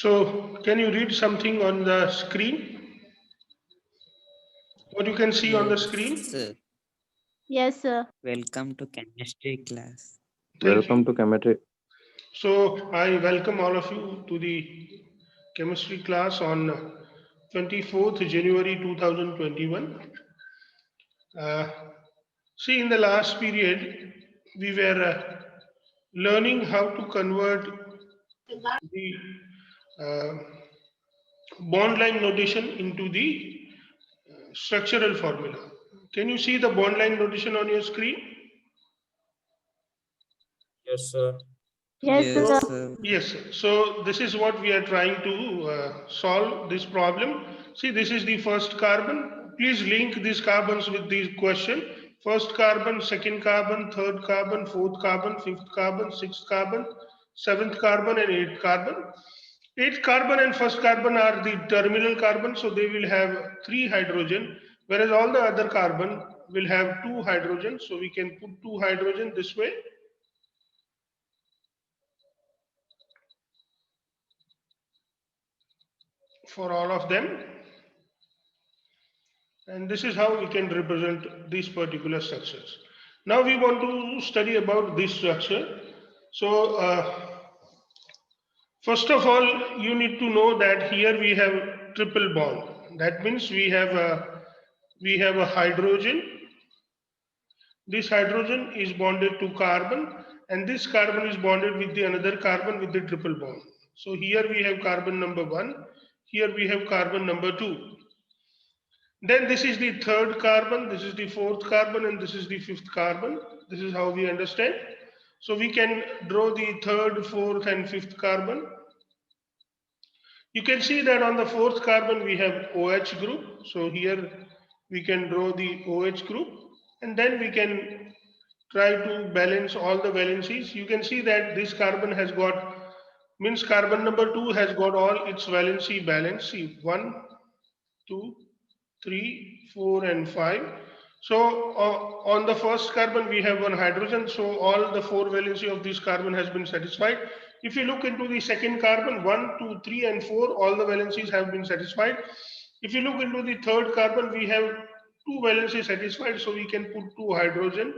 So, can you read something on the screen? What you can see on the Yes, screen? sir. Yes, sir. Welcome to chemistry class. Thank Welcome you. to Chemistry. So, I welcome all of you to the chemistry class on 24th January 2021. Uh, See, in the last period, we were learning how to convert the uh, bond line notation into the structural formula. Can you see the bond line notation on your screen? Yes, sir. Yes, Yes, sir. sir. Yes, sir. So this is what we are trying to solve this problem. See, this is the first carbon. Please link these carbons with the question. First carbon, second carbon, third carbon, fourth carbon, fifth carbon, sixth carbon, seventh carbon, and eighth carbon. Eighth carbon and first carbon are the terminal carbon, so they will have three hydrogen, whereas all the other carbon will have two hydrogen. So we can put two hydrogen this way. For all of them, and this is how we can represent these particular structures. Now we want to study about this structure. So first of all, you need to know that here we have triple bond. That means we have a hydrogen. This hydrogen is bonded to carbon, and this carbon is bonded with the another carbon with the triple bond. So here we have carbon number 1, here we have carbon number 2. Then this is the third carbon, this is the fourth carbon, and this is the fifth carbon. This is how we understand. So we can draw the third, fourth, and fifth carbon. You can see that on the fourth carbon we have OH group. So here we can draw the OH group, and then we can try to balance all the valencies. You can see that this carbon has got, means carbon number 2 has got all its valency balance. See, 1, 2, 3, 4, and 5. So on the first carbon we have one hydrogen, so all the four valency of this carbon has been satisfied. If you look into the second carbon, 1, 2, 3, and 4, all the valencies have been satisfied. If you look into the third carbon, we have two valencies satisfied, so we can put two hydrogen.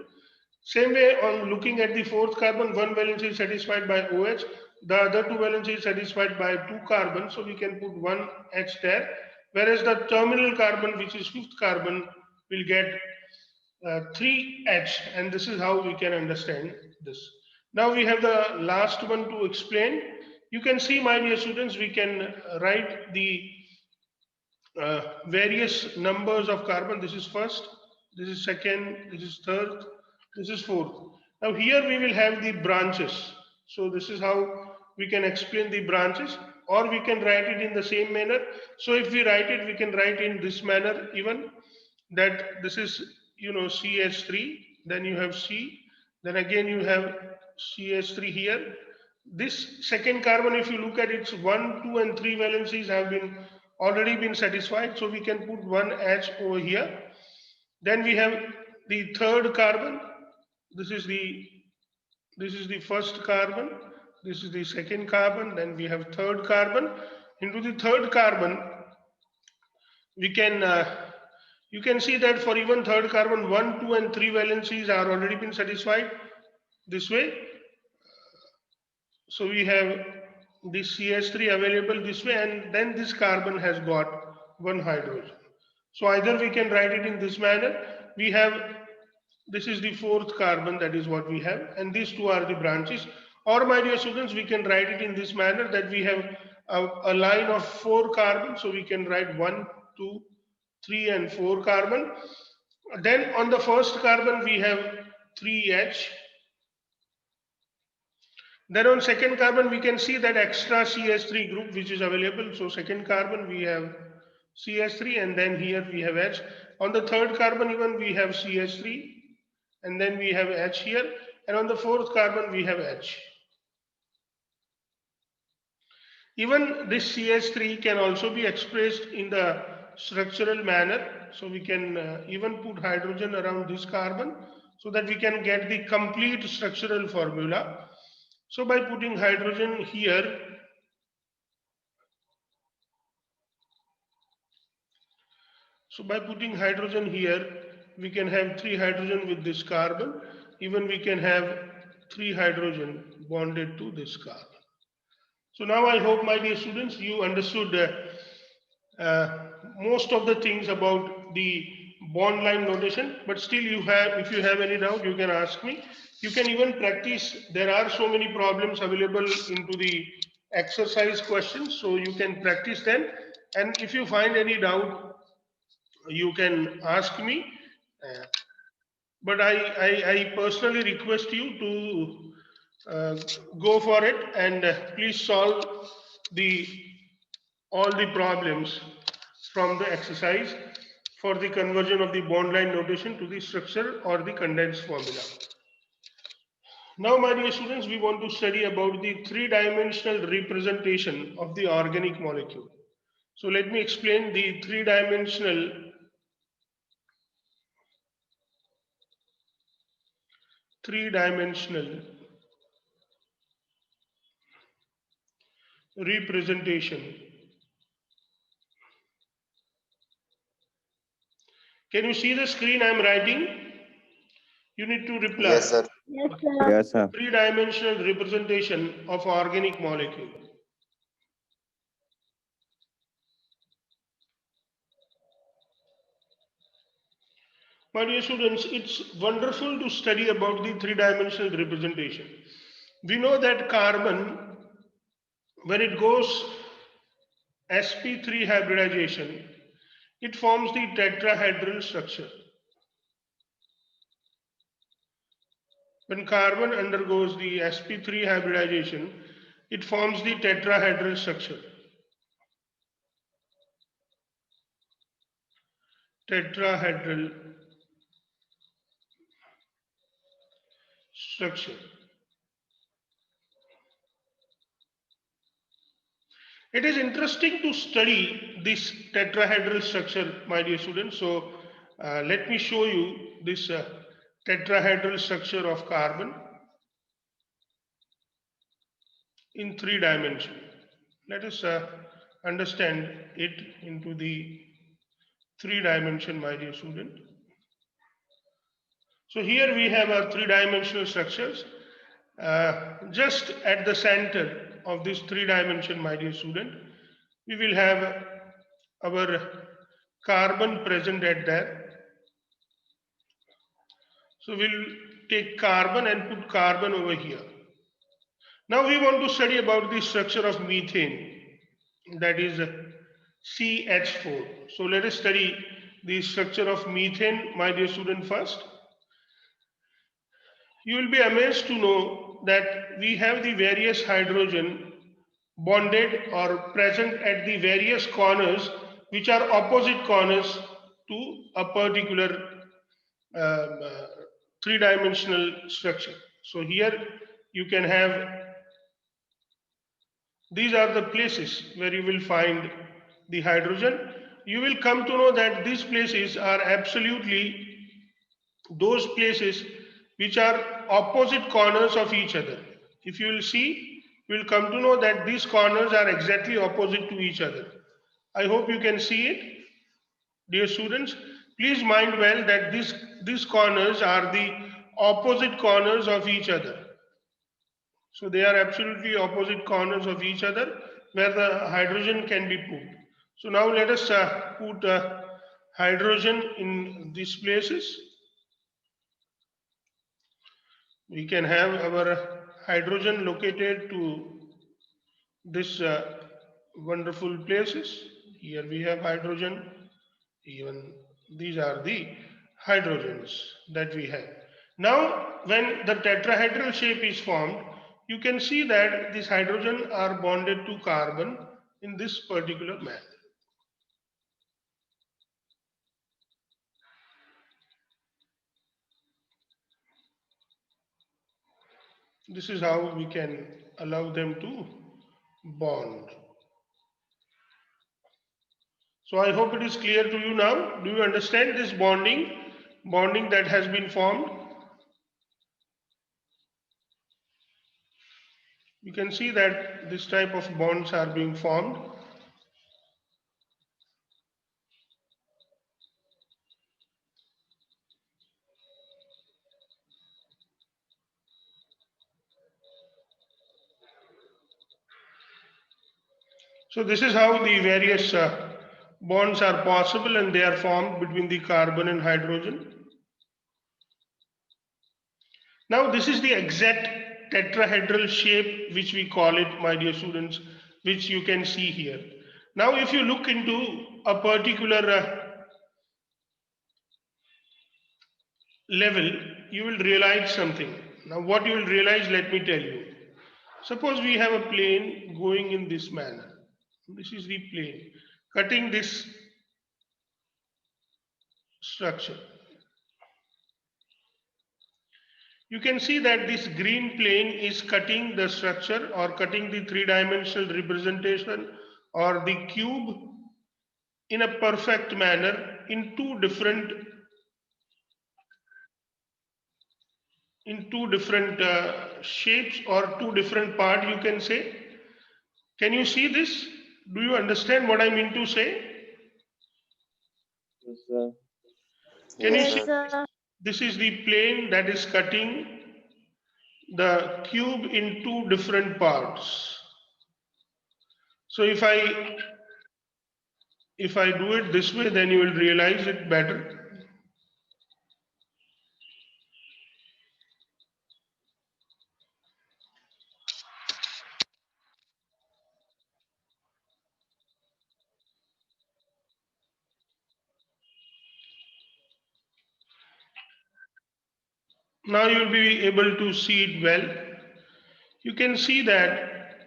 Same way, on looking at the fourth carbon, one valence is satisfied by OH, the other two valence is satisfied by two carbon, so we can put one H there. Whereas the terminal carbon, which is fifth carbon, will get 3H, and this is how we can understand this. Now we have the last one to explain. You can see, my dear students, we can write the various numbers of carbon. This is first, this is second, this is third, this is fourth. Now here we will have the branches. So this is how we can explain the branches, or we can write it in the same manner. So if we write it, we can write in this manner even, that this is, CH3, then you have C, then again you have CH3 here. This second carbon, if you look at its 1, 2, and 3 valencies have been already been satisfied, so we can put one H over here. Then we have the third carbon. This is the first carbon. This is the second carbon. Then we have third carbon. Into the third carbon, we can you can see that for even third carbon, 1, 2, and 3 valencies are already been satisfied this way. So we have this CH3 available this way, and then this carbon has got one hydrogen. So either we can write it in this manner. We have, this is the fourth carbon, that is what we have, and these two are the branches. Or, my dear students, we can write it in this manner, that we have a line of 4 carbons. So we can write 1, 2, 3, and 4 carbon. Then on the first carbon we have 3H. Then on second carbon, we can see that extra CH3 group which is available. So second carbon we have CH3, and then here we have H. On the third carbon even we have CH3, and then we have H here. And on the fourth carbon we have H. Even this CH3 can also be expressed in the structural manner. So we can even put hydrogen around this carbon, so that we can get the complete structural formula. So by putting hydrogen here, So by putting hydrogen here, we can have 3 hydrogen with this carbon. Even we can have 3 hydrogen bonded to this carbon. So now I hope, my dear students, you understood most of the things about the bond line notation, but still if you have any doubt, you can ask me. You can even practice. There are so many problems available into the exercise questions, so you can practice them. And if you find any doubt, you can ask me. Uh, but I personally request you to go for it, and please solve the all the problems from the exercise for the conversion of the bond line notation to the structure or the condensed formula. Now, my dear students, we want to study about the three-dimensional representation of the organic molecule. So let me explain the three-dimensional representation. Can you see the screen I'm writing? You need to reply. Yes, sir. Yes, sir. Yes, sir. Three-dimensional representation of organic molecule. My dear students, it's wonderful to study about the three-dimensional representation. We know that carbon, when it goes sp3 hybridization, it forms the tetrahedral structure. When carbon undergoes the sp3 hybridization, it forms the tetrahedral structure. Tetrahedral structure. It is interesting to study this tetrahedral structure, my dear students. So let me show you this tetrahedral structure of carbon in 3 dimensions. Let us understand it into the 3 dimension, my dear student. So here we have our 3-dimensional structures. Just at the center of this 3 dimension, my dear student, we will have our carbon present at there. So we'll take carbon and put carbon over here. Now we want to study about the structure of methane, that is CH4. So let us study the structure of methane, my dear student, first. You will be amazed to know that we have the various hydrogen bonded or present at the various corners, which are opposite corners to a particular three-dimensional structure. So here you can have, these are the places where you will find the hydrogen. You will come to know that these places are absolutely those places which are opposite corners of each other. If you will see, you will come to know that these corners are exactly opposite to each other. I hope you can see it. Dear students, please mind well that these corners are the opposite corners of each other. So they are absolutely opposite corners of each other where the hydrogen can be put. So now let us put hydrogen in these places. We can have our hydrogen located to this wonderful places. Here we have hydrogen. Even these are the hydrogens that we have. Now, when the tetrahedral shape is formed, you can see that these hydrogen are bonded to carbon in this particular manner. This is how we can allow them to bond. So I hope it is clear to you now. Do you understand this bonding that has been formed? You can see that this type of bonds are being formed. So this is how the various bonds are possible and they are formed between the carbon and hydrogen. Now this is the exact tetrahedral shape which we call it, my dear students, which you can see here. Now if you look into a particular level, you will realize something. Now what you will realize, let me tell you. Suppose we have a plane going in this manner. This is the plane, cutting this structure. You can see that this green plane is cutting the structure or cutting the three-dimensional representation or the cube in a perfect manner in two different shapes or two different parts, you can say. Can you see this? Do you understand what I mean to say? Yes, sir. Can you Yes, see? sir. This is the plane that is cutting the cube in two different parts. So if I do it this way, then you will realize it better. Now you will be able to see it well. You can see that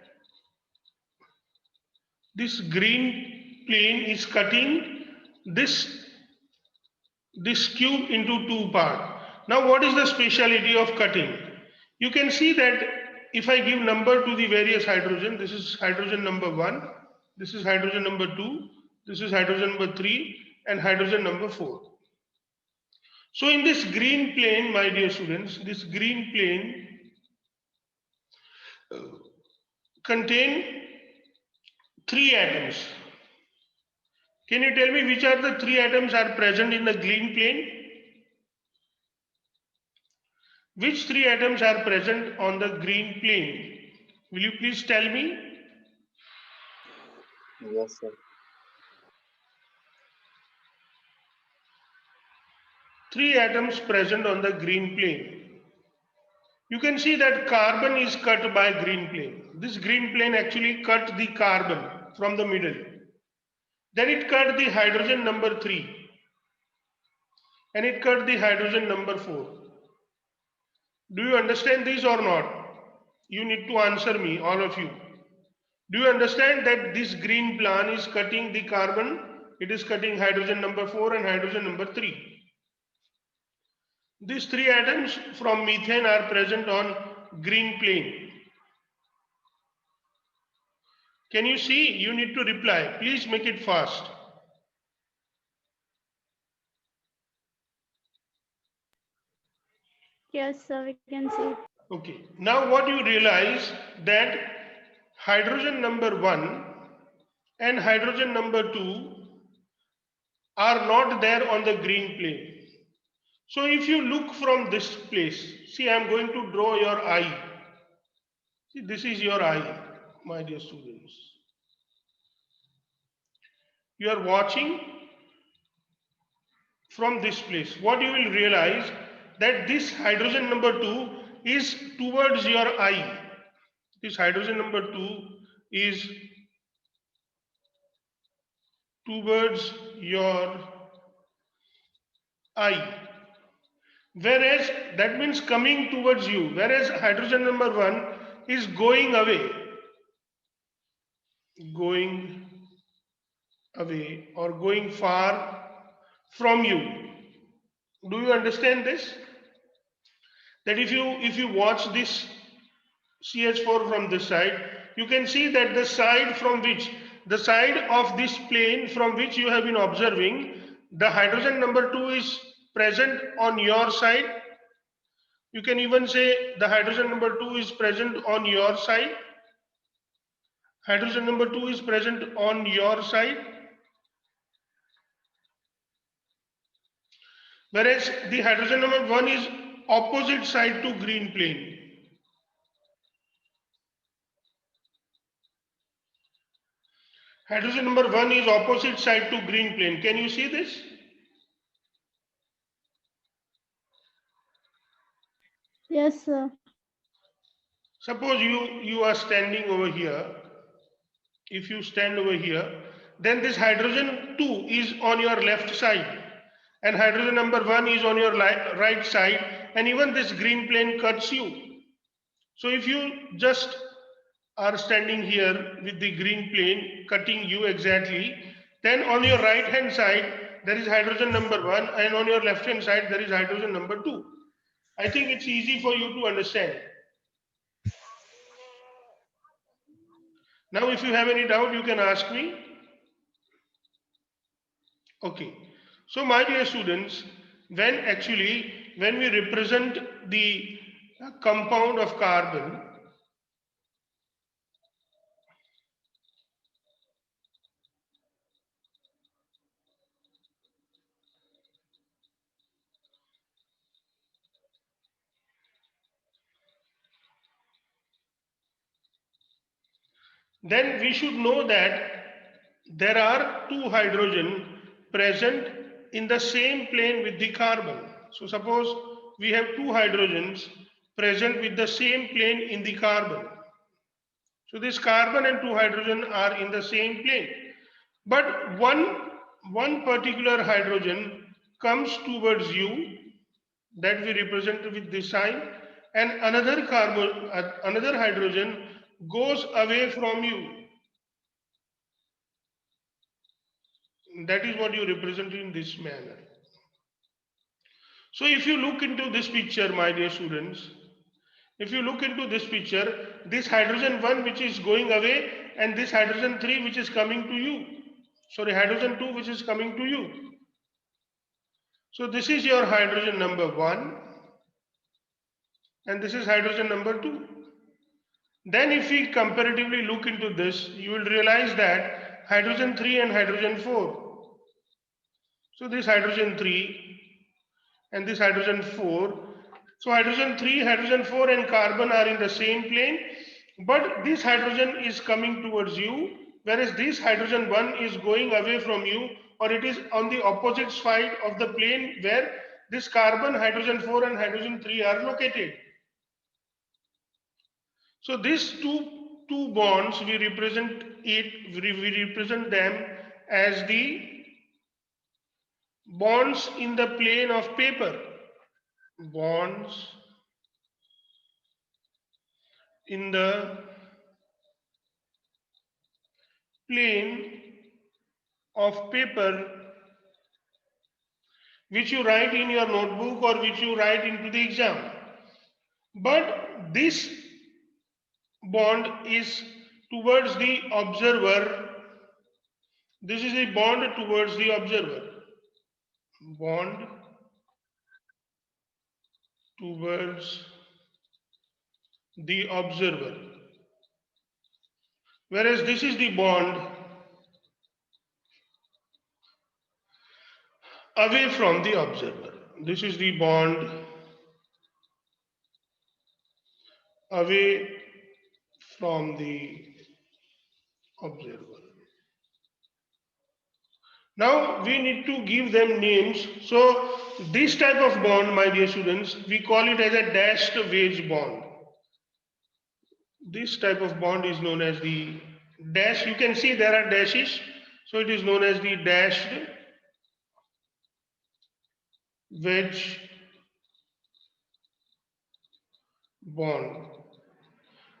this green plane is cutting this cube into two parts. Now what is the speciality of cutting? You can see that if I give number to the various hydrogen, this is hydrogen number 1, this is hydrogen number 2, this is hydrogen number 3 and hydrogen number 4. So in this green plane, my dear students, this green plane contain 3 atoms. Can you tell me which are the 3 atoms are present in the green plane? Which 3 atoms are present on the green plane? Will you please tell me? Yes, sir. 3 atoms present on the green plane. You can see that carbon is cut by green plane. This green plane actually cut the carbon from the middle. Then it cut the hydrogen number 3 and it cut the hydrogen number 4. Do you understand this or not? You need to answer me, all of you. Do you understand that this green plan is cutting the carbon? It is cutting hydrogen number 4 and hydrogen number 3. These 3 atoms from methane are present on green plane. Can you see? You need to reply. Please make it fast. Yes, sir. We can see. Okay. Now what you realize that hydrogen number 1 and hydrogen number 2 are not there on the green plane. So if you look from this place, see, I am going to draw your eye. See, this is your eye, my dear students. You are watching from this place. What you will realize that this hydrogen number 2 is towards your eye. This hydrogen number 2 is towards your eye. Whereas that means coming towards you. Whereas hydrogen number 1 is going away. Going away or going far from you. Do you understand this? That if you watch this CH4 from this side, you can see that the side of this plane from which you have been observing, the hydrogen number 2 is present on your side. You can even say the hydrogen number 2 is present on your side. Hydrogen number 2 is present on your side. Whereas the hydrogen number 1 is opposite side to green plane. Hydrogen number 1 is opposite side to green plane. Can you see this? Yes, sir. Suppose you are standing over here. If you stand over here, then this hydrogen 2 is on your left side and hydrogen number 1 is on your right side, and even this green plane cuts you. So if you just are standing here with the green plane cutting you exactly, then on your right hand side there is hydrogen number 1 and on your left hand side there is hydrogen number 2. I think it's easy for you to understand. Now if you have any doubt, you can ask me. Okay. So my dear students, when we represent the compound of carbon, then we should know that there are two hydrogen present in the same plane with the carbon. So suppose we have two hydrogens present with the same plane in the carbon. So this carbon and two hydrogen are in the same plane. But one particular hydrogen comes towards you, that we represent with this sign, and another hydrogen goes away from you. That is what you represent in this manner. So if you look into this picture, my dear students, if you look into this picture, this hydrogen 1 which is going away and this hydrogen 3 which is coming to you. Sorry, hydrogen 2 which is coming to you. So this is your hydrogen number 1 and this is hydrogen number 2. Then if we comparatively look into this, you will realize that hydrogen 3 and hydrogen 4. So this hydrogen 3 and this hydrogen 4. So hydrogen 3, hydrogen 4 and carbon are in the same plane, but this hydrogen is coming towards you, whereas this hydrogen 1 is going away from you, or it is on the opposite side of the plane where this carbon, hydrogen 4 and hydrogen 3 are located. So these two bonds, we represent them as the bonds in the plane of paper. Bonds in the plane of paper which you write in your notebook or which you write into the exam. But this bond is towards the observer. This is a bond towards the observer. Bond towards the observer. Whereas this is the bond away from the observer. This is the bond away from the observer. Now we need to give them names. So this type of bond, my dear students, we call it as a dashed wedge bond. This type of bond is known as the dash. You can see there are dashes. So it is known as the dashed wedge bond.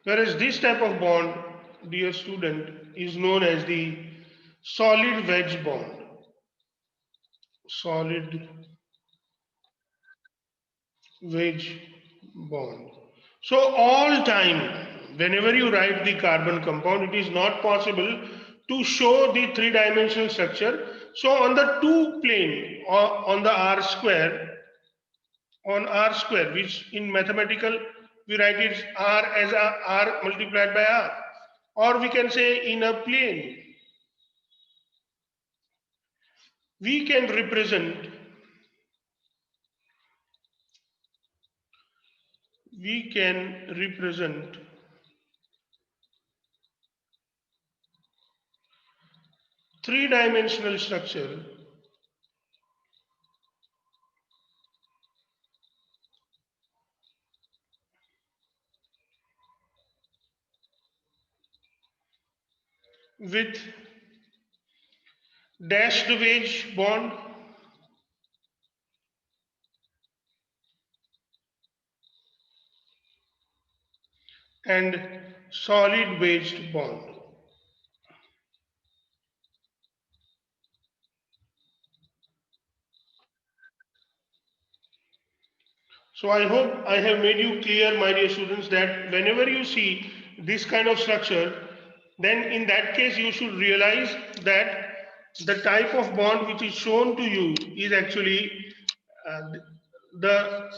Whereas this type of bond, dear student, is known as the solid wedge bond. Solid wedge bond. So all time, whenever you write the carbon compound, it is not possible to show the three-dimensional structure. So on the two plane or on the R square, which in mathematical we write it R as R multiplied by R, or we can say in a plane, we can represent three-dimensional structure with dashed wedge bond and solid wedged bond. So I hope I have made you clear, my dear students, that whenever you see this kind of structure, then in that case you should realize that the type of bond which is shown to you is actually uh, the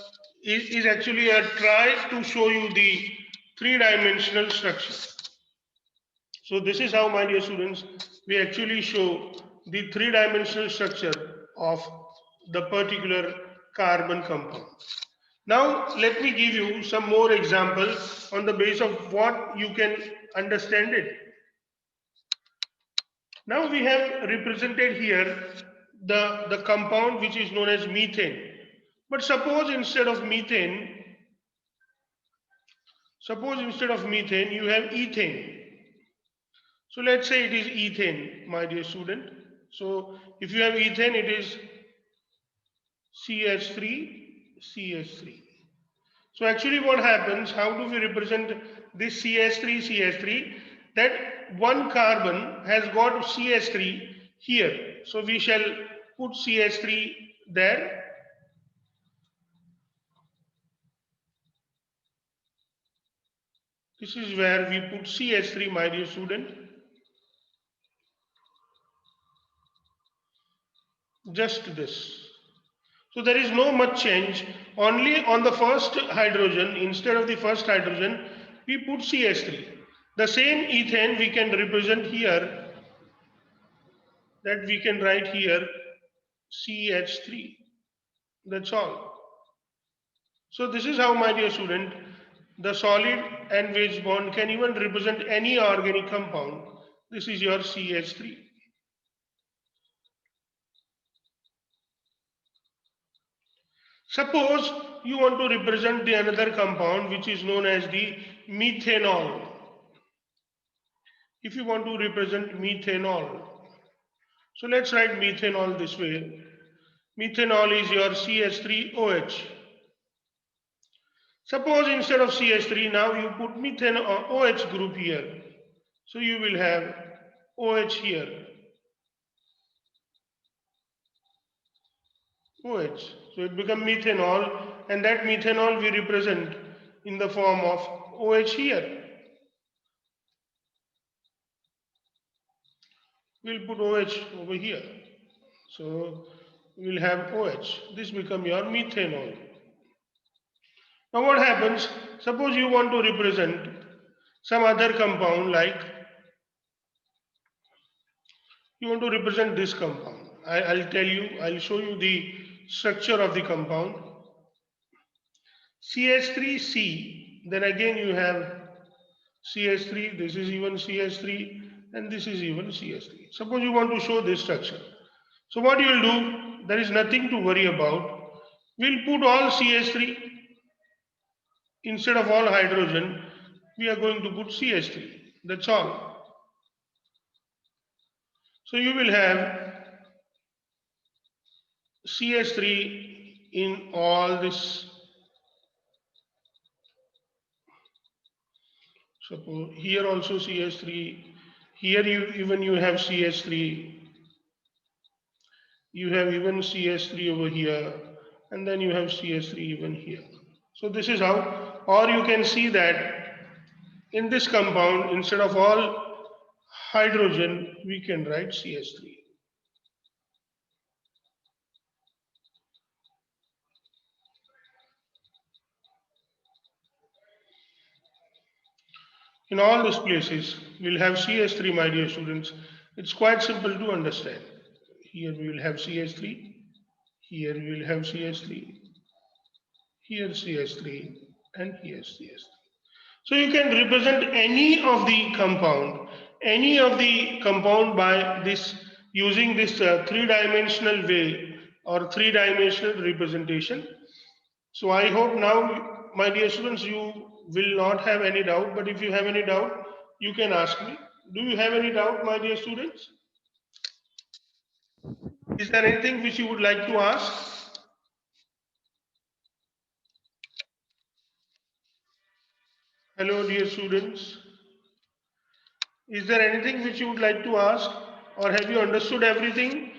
is actually a try to show you the three-dimensional structure. So this is how, my dear students, we actually show the three-dimensional structure of the particular carbon compound. Now, let me give you some more examples on the basis of what you can understand it. Now we have represented here the compound which is known as methane. But suppose instead of methane you have ethane. So let's say it is ethane, my dear student. So if you have ethane, it is CH3, CH3. So actually what happens, how do we represent this CH3, CH3? That one carbon has got CH3 here. So we shall put CH3 there. This is where we put CH3, my dear student. Just this. So there is no much change. Only on the first hydrogen, instead of the first hydrogen, we put CH3. The same ethane we can represent here, that we can write here CH3. That's all. So this is how, my dear student, the solid and wedge bond can even represent any organic compound. This is your CH3. Suppose you want to represent the another compound which is known as the methanol. If you want to represent methanol, so let's write methanol this way. Methanol is your CH3OH. Suppose instead of CH3 now you put methane OH group here. So you will have OH here. OH. So it becomes methanol, and that methanol we represent in the form of OH here. We'll put OH over here. So we'll have OH. This becomes your methanol. Now what happens? Suppose you want to represent some other compound, like you want to represent this compound. I'll tell you, I'll show you the structure of the compound. CH3C, then again you have CH3, this is even CH3, and this is even CH3. Suppose you want to show this structure. So what you will do, there is nothing to worry about. We'll put all CH3. Instead of all hydrogen, we are going to put CH3. That's all. So you will have CH3 in all this. Suppose here also CH3. Here you have CH3. You have even CH3 over here, and then you have CH3 even here. So this is how, or you can see that in this compound, instead of all hydrogen, we can write CH3. In all these places, we'll have CH3, my dear students. It's quite simple to understand. Here we will have CH3. Here we will have CH3. Here CH3, and here CH3. So you can represent any of the compound by this using this three-dimensional way or three-dimensional representation. So I hope now, my dear students, you will not have any doubt, but if you have any doubt, you can ask me. Do you have any doubt, my dear students? Is there anything which you would like to ask? Hello, dear students. Is there anything which you would like to ask, or have you understood everything?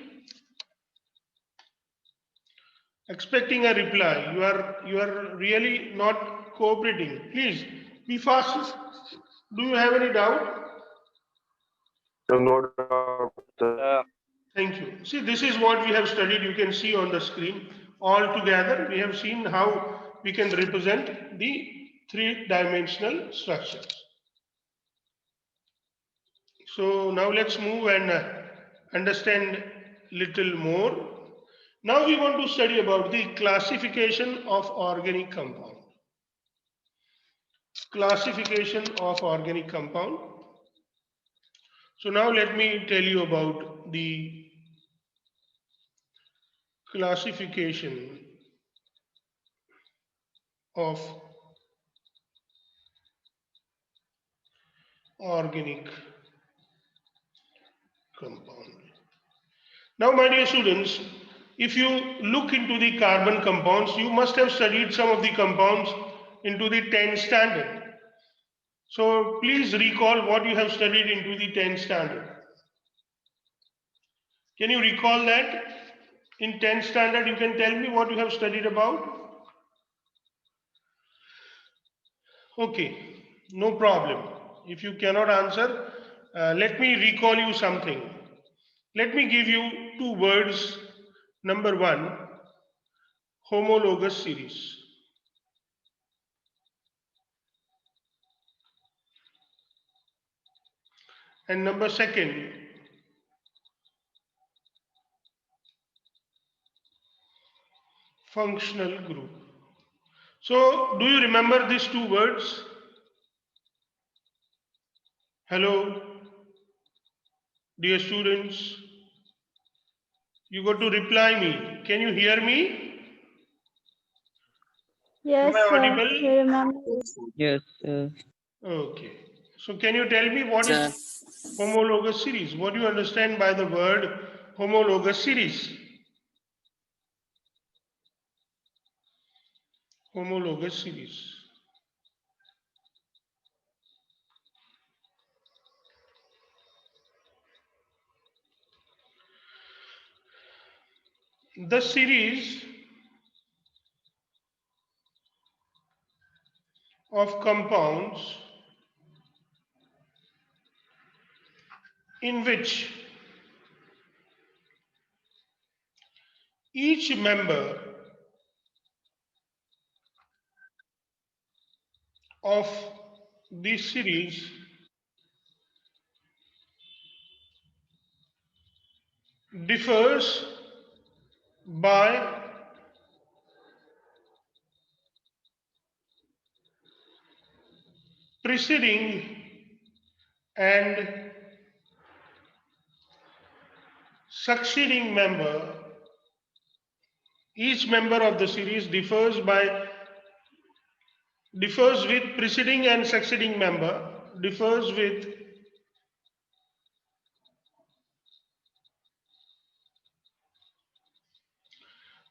Expecting a reply. You are really not cooperating. Please be fast. Do you have any doubt? No doubt, sir. Thank you. See, this is what we have studied. You can see on the screen. All together, we have seen how we can represent the three-dimensional structures. So now let's move and understand little more. Now we want to study about the classification of organic compound. Classification of organic compound. So now let me tell you about the classification of organic compound. Now, my dear students, if you look into the carbon compounds, you must have studied some of the compounds into the 10th standard. So please recall what you have studied into the 10th standard. Can you recall that? In 10th standard, you can tell me what you have studied about? Okay, no problem. If you cannot answer, let me recall you something. Let me give you two words. Number one, homologous series. And number second, functional group. So, do you remember these two words? Hello, dear students. You got to reply me. Can you hear me? Am Yes, I sir. audible? We remember. Yes, sir. Okay. So, can you tell me what is homologous series? What do you understand by the word homologous series? Homologous series. The series of compounds in which each member of the series differs by preceding and succeeding member. Each member of the series differs with preceding and succeeding member, differs with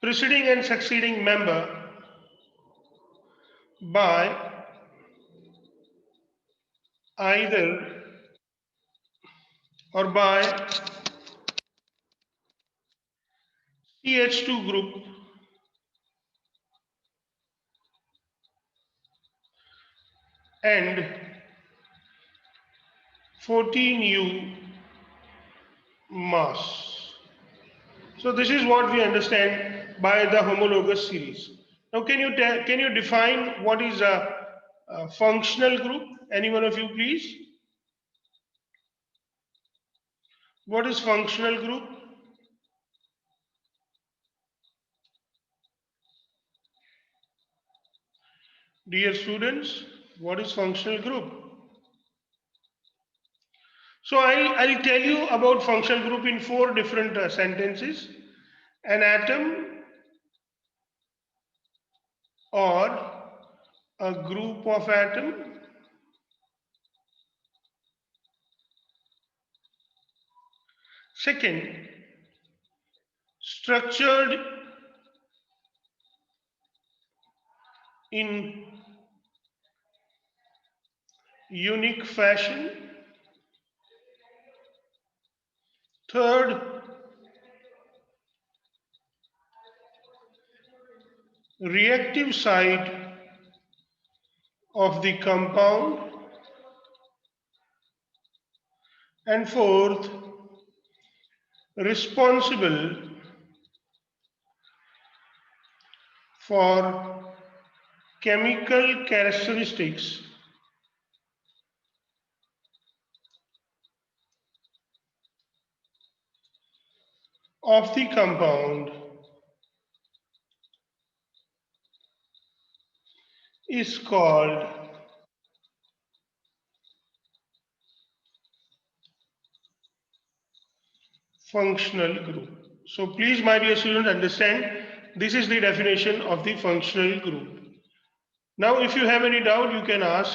preceding and succeeding member by either or by CH2 group and 14U mass. So this is what we understand by the homologous series. Now, can you define what is a functional group? Any one of you, please? What is functional group? Dear students, what is functional group? So I'll tell you about functional group in 4 different sentences. An atom or a group of atom, second, structured in unique fashion, third, reactive side of the compound, and fourth, responsible for chemical characteristics of the compound is called functional group. So please, my dear students, understand this is the definition of the functional group. Now, if you have any doubt, you can ask.